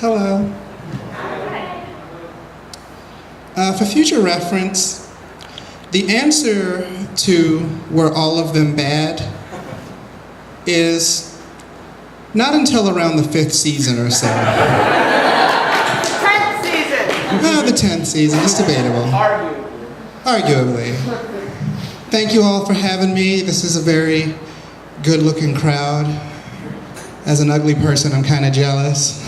Hello. For future reference, the answer to were all of them bad is not until around the 5th season or so. 10th season! The 10th season, it's debatable. Arguably. Thank you all for having me. This is a very good-looking crowd. As an ugly person, I'm kind of jealous.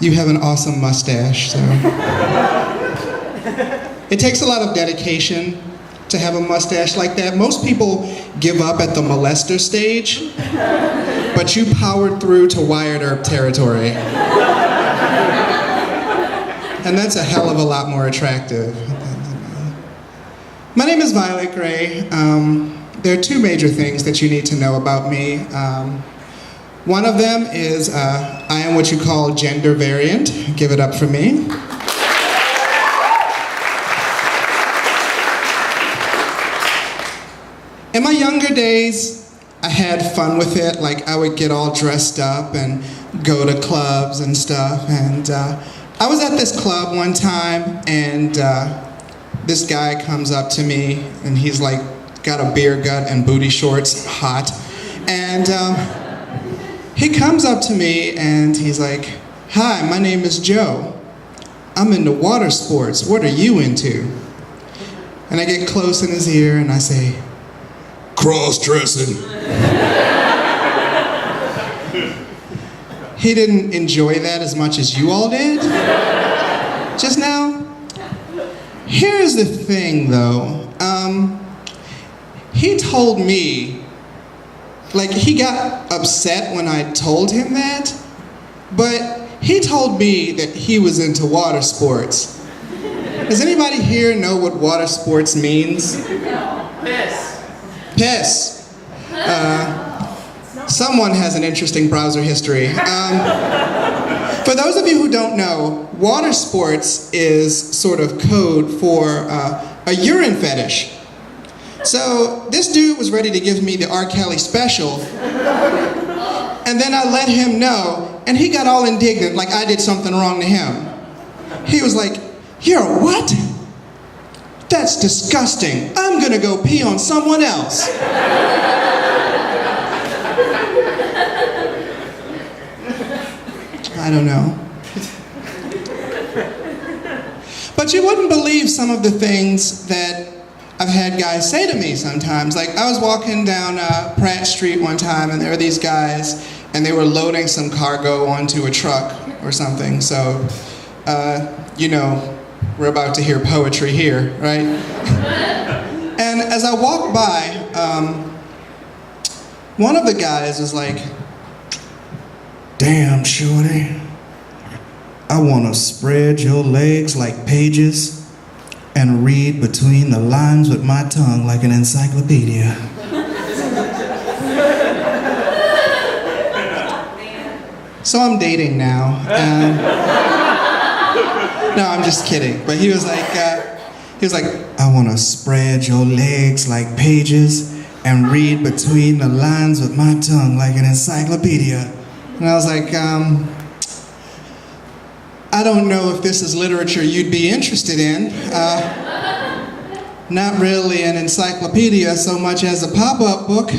You have an awesome mustache, so. It takes a lot of dedication to have a mustache like that. Most people give up at the molester stage, but you powered through to Wired Earp territory. And that's a hell of a lot more attractive. My name is Violet Gray. There are two major things that you need to know about me. One of them is I am what you call gender variant. Give it up for me. In my younger days, I had fun with it. Like, I would get all dressed up and go to clubs and stuff. And I was at this club one time, and this guy comes up to me, and he's like, got a beer gut and booty shorts, hot. And he comes up to me and he's like, "Hi, my name is Joe. I'm into water sports. What are you into?" And I get close in his ear and I say, "Cross-dressing." He didn't enjoy that as much as you all did just now. Here's the thing though. He told me, like, he got upset when I told him that, but he told me that he was into water sports. Does anybody here know what water sports means? Piss. Piss. Someone has an interesting browser history. For those of you who don't know, water sports is sort of code for a urine fetish. So this dude was ready to give me the R. Kelly special, and then I let him know, and he got all indignant like I did something wrong to him. He was like, "You're a what? That's disgusting. I'm gonna go pee on someone else." I don't know. But you wouldn't believe some of the things that I've had guys say to me sometimes. Like, I was walking down Pratt Street one time, and there were these guys, and they were loading some cargo onto a truck or something. So, you know, we're about to hear poetry here, right? And as I walked by, one of the guys was like, "Damn, shorty, I want to spread your legs like pages and read between the lines with my tongue like an encyclopedia." So I'm dating now. No, I'm just kidding. But he was like, "I want to spread your legs like pages and read between the lines with my tongue like an encyclopedia." And I was like, "I don't know if this is literature you'd be interested in. Not really an encyclopedia so much as a pop-up book."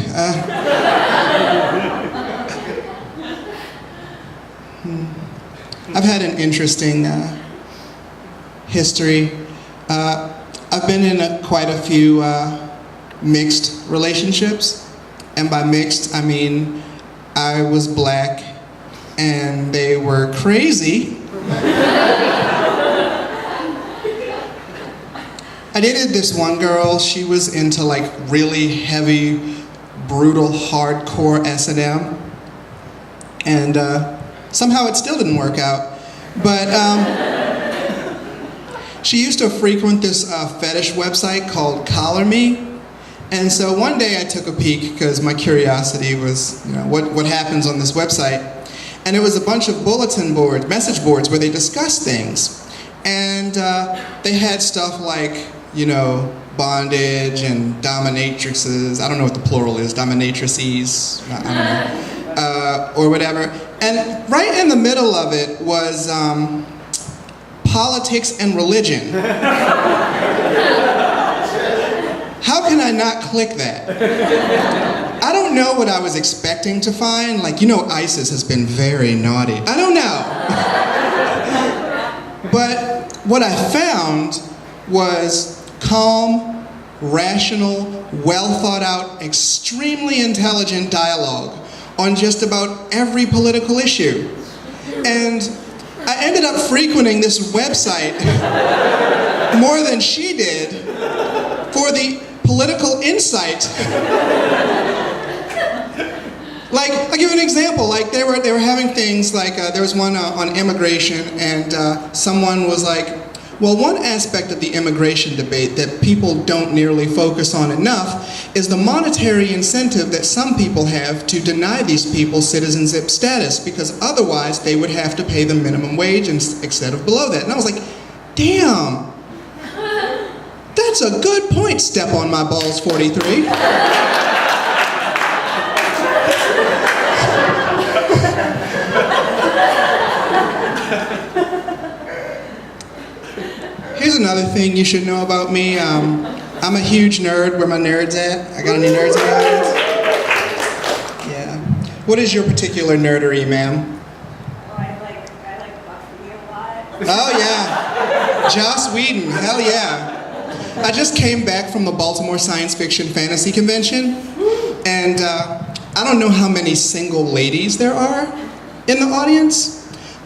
I've had an interesting history. I've been in quite a few mixed relationships. And by mixed, I mean I was black and they were crazy. I dated this one girl. She was into like really heavy, brutal, hardcore S&M. And somehow it still didn't work out. But she used to frequent this fetish website called Collar Me. And so one day I took a peek because my curiosity was, you know, what happens on this website. And it was a bunch of bulletin boards, message boards where they discuss things. And they had stuff like, you know, bondage and dominatrixes. I don't know what the plural is, dominatrices, I don't know, or whatever. And right in the middle of it was politics and religion. How can I not click that? I don't know what I was expecting to find. Like, you know, ISIS has been very naughty. I don't know. But what I found was calm, rational, well thought out, extremely intelligent dialogue on just about every political issue. And I ended up frequenting this website more than she did for the political insight. Like, I'll give you an example. Like, they were having things like, there was one on immigration, and someone was like, well, one aspect of the immigration debate that people don't nearly focus on enough is the monetary incentive that some people have to deny these people citizenship status, because otherwise they would have to pay the minimum wage instead of below that. And I was like, damn, that's a good point, Step on My Balls 43. Here's another thing you should know about me. I'm a huge nerd. Where my nerds at? I got any nerds in the audience? Yeah. What is your particular nerdery, ma'am? Oh, I like Buffy a lot. Oh yeah, Joss Whedon. Hell yeah. I just came back from the Baltimore Science Fiction Fantasy Convention, and I don't know how many single ladies there are in the audience.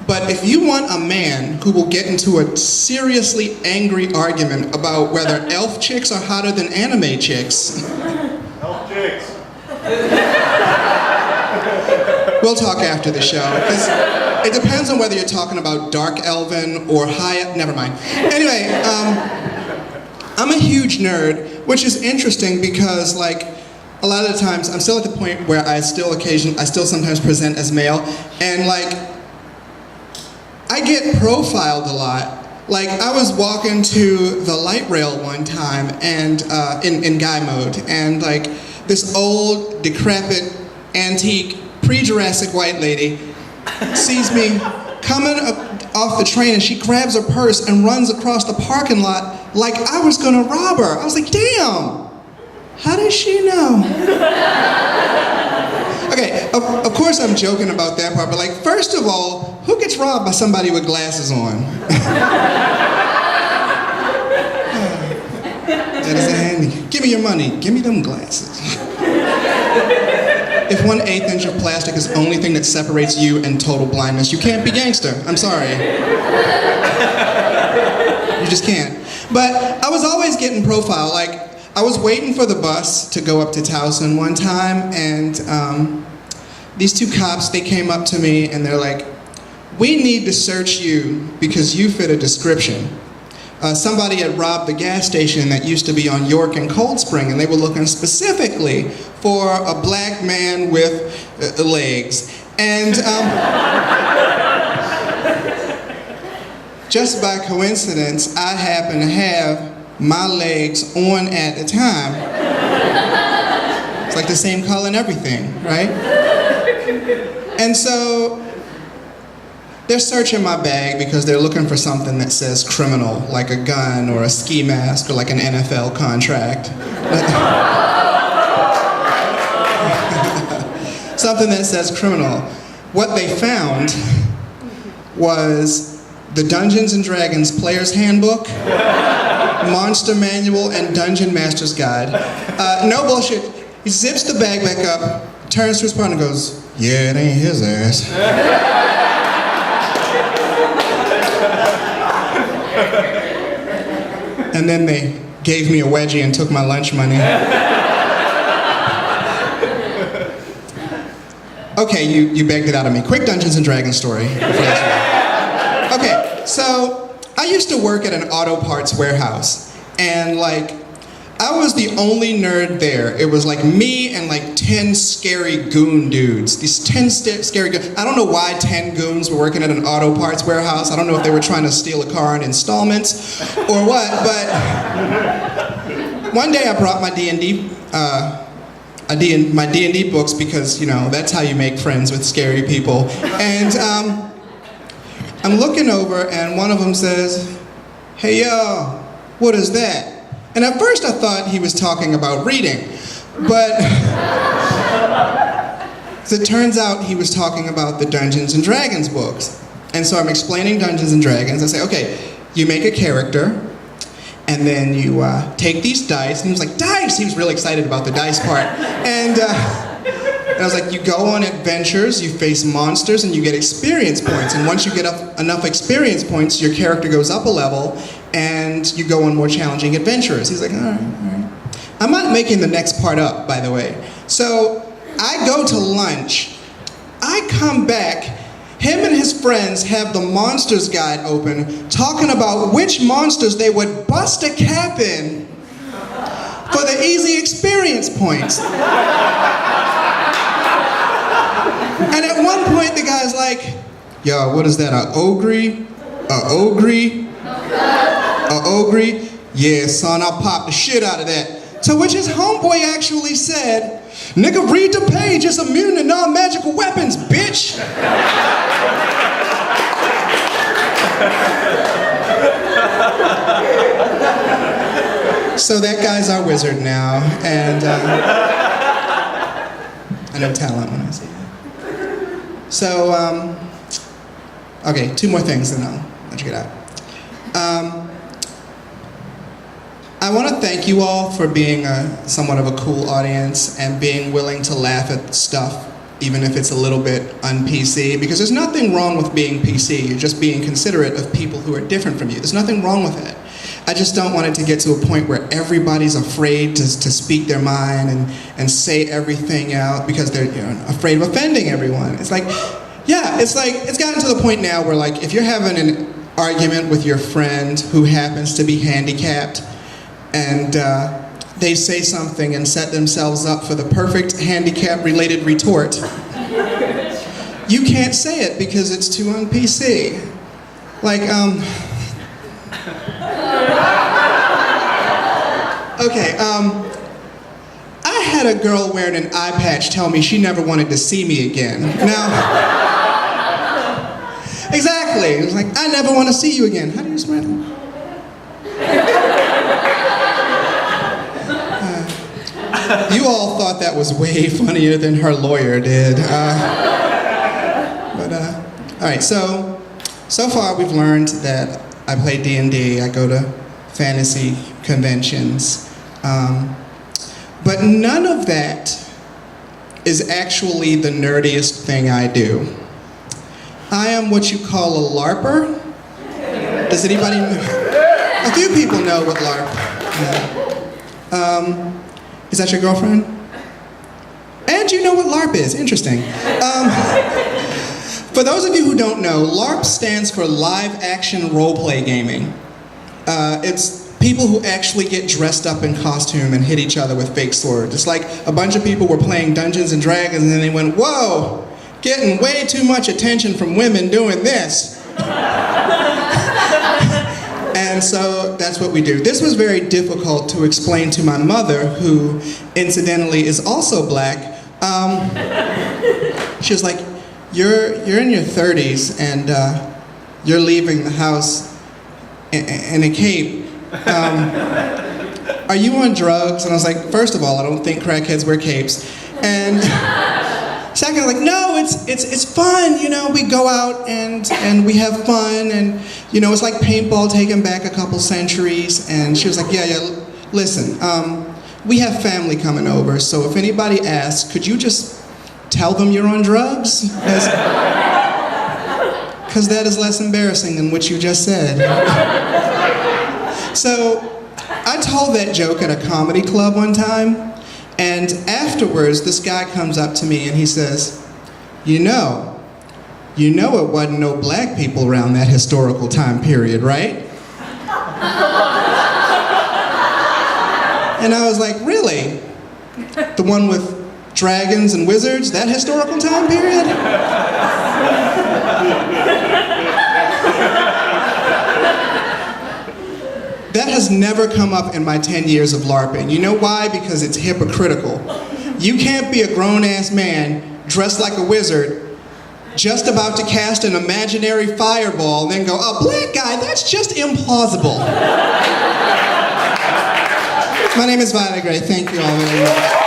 But if you want a man who will get into a seriously angry argument about whether elf chicks are hotter than anime chicks... Elf chicks. We'll talk after the show, because it depends on whether you're talking about dark elven or high... Never mind. Anyway, I'm a huge nerd, which is interesting because, like, a lot of the times I'm still at the point where I still sometimes present as male, and like, I get profiled a lot. Like, I was walking to the light rail one time, and in guy mode, and like, this old, decrepit, antique, pre-Jurassic white lady sees me coming off the train, and she grabs her purse and runs across the parking lot like I was gonna rob her. I was like, damn, how does she know? Okay, of course I'm joking about that part, but like, first of all, who gets robbed by somebody with glasses on? That is a handy. Give me your money. Give me them glasses. If 1/8 inch of plastic is the only thing that separates you and total blindness, you can't be gangster. I'm sorry. You just can't. But I was always getting profiled. Like, I was waiting for the bus to go up to Towson one time, and these two cops, they came up to me and they're like, we need to search you because you fit a description. Somebody had robbed the gas station that used to be on York and Cold Spring, and they were looking specifically for a black man with legs. And just by coincidence, I happen to have my legs on at the time. It's like the same color and everything, right? And so they're searching my bag because they're looking for something that says criminal, like a gun or a ski mask or like an NFL contract. Something that says criminal. What they found was the Dungeons and Dragons Player's Handbook, Monster Manual, and Dungeon Master's Guide. No bullshit. He zips the bag back up, turns to his partner and goes, yeah, it ain't his ass. And then they gave me a wedgie and took my lunch money. Okay, you begged it out of me. Quick Dungeons and Dragons story. Okay, so I used to work at an auto parts warehouse, and like, I was the only nerd there. It was like me and like 10 scary goon dudes. These 10 scary goons. I don't know why 10 goons were working at an auto parts warehouse. I don't know if they were trying to steal a car in installments or what, but one day I brought my D&D my D&D books because, you know, that's how you make friends with scary people. And I'm looking over and one of them says, "Hey y'all, what is that?" And at first I thought he was talking about reading, but as it turns out he was talking about the Dungeons and Dragons books. And so I'm explaining Dungeons and Dragons. I say, okay, you make a character, and then you take these dice, and he was like, "Dice!" He was really excited about the dice part. And I was like, you go on adventures, you face monsters, and you get experience points. And once you get enough experience points, your character goes up a level, and you go on more challenging adventures. He's like, all right, all right. I'm not making the next part up, by the way. So I go to lunch. I come back. Him and his friends have the Monsters Guide open, talking about which monsters they would bust a cap in for the easy experience points. And at one point, the guy's like, "Yo, what is that, a ogre? A ogre? A ogre? Yeah, son, I'll pop the shit out of that." To which his homeboy actually said, "Nigga, read the page, it's immune to non-magical weapons, bitch." So that guy's our wizard now, and I know talent when I see it. So, okay, 2 more things and I'll let you get out. I want to thank you all for being somewhat of a cool audience and being willing to laugh at stuff, even if it's a little bit un-PC, because there's nothing wrong with being PC. You're just being considerate of people who are different from you. There's nothing wrong with it. I just don't want it to get to a point where everybody's afraid to speak their mind and say everything out because they're afraid of offending everyone. It's like, yeah, it's gotten to the point now where, like, if you're having an argument with your friend who happens to be handicapped and they say something and set themselves up for the perfect handicap-related retort, you can't say it because it's too un-PC. Like, okay, I had a girl wearing an eye patch tell me she never wanted to see me again. Now, exactly. It was like, I never want to see you again. How do you smell? You all thought that was way funnier than her lawyer did. All right, so far we've learned that I play D&D, I go to fantasy conventions, but none of that is actually the nerdiest thing I do. I am what you call a LARPer. Does anybody know? A few people know what LARP is. Is that your girlfriend? And you know what LARP is, interesting. For those of you who don't know, LARP stands for Live Action Roleplay Gaming. It's people who actually get dressed up in costume and hit each other with fake swords. It's like a bunch of people were playing Dungeons and Dragons and then they went, whoa, getting way too much attention from women doing this. And so that's what we do. This was very difficult to explain to my mother, who incidentally is also black. She was like, you're in your 30s and you're leaving the house in a cape. Are you on drugs? And I was like, first of all, I don't think crackheads wear capes. And second, I was like, no, it's fun, you know, we go out and we have fun and, you know, it's like paintball taken back a couple centuries. And she was like, yeah, listen, we have family coming over, so if anybody asks, could you just tell them you're on drugs? Because that is less embarrassing than what you just said. So I told that joke at a comedy club one time, and afterwards this guy comes up to me and he says, you know it wasn't no black people around that historical time period, right? And I was like, really? The one with dragons and wizards, that historical time period? That has never come up in my 10 years of LARPing. You know why? Because it's hypocritical. You can't be a grown-ass man dressed like a wizard, just about to cast an imaginary fireball, and then go, "A black guy, that's just implausible." My name is Violet Gray. Thank you all very much.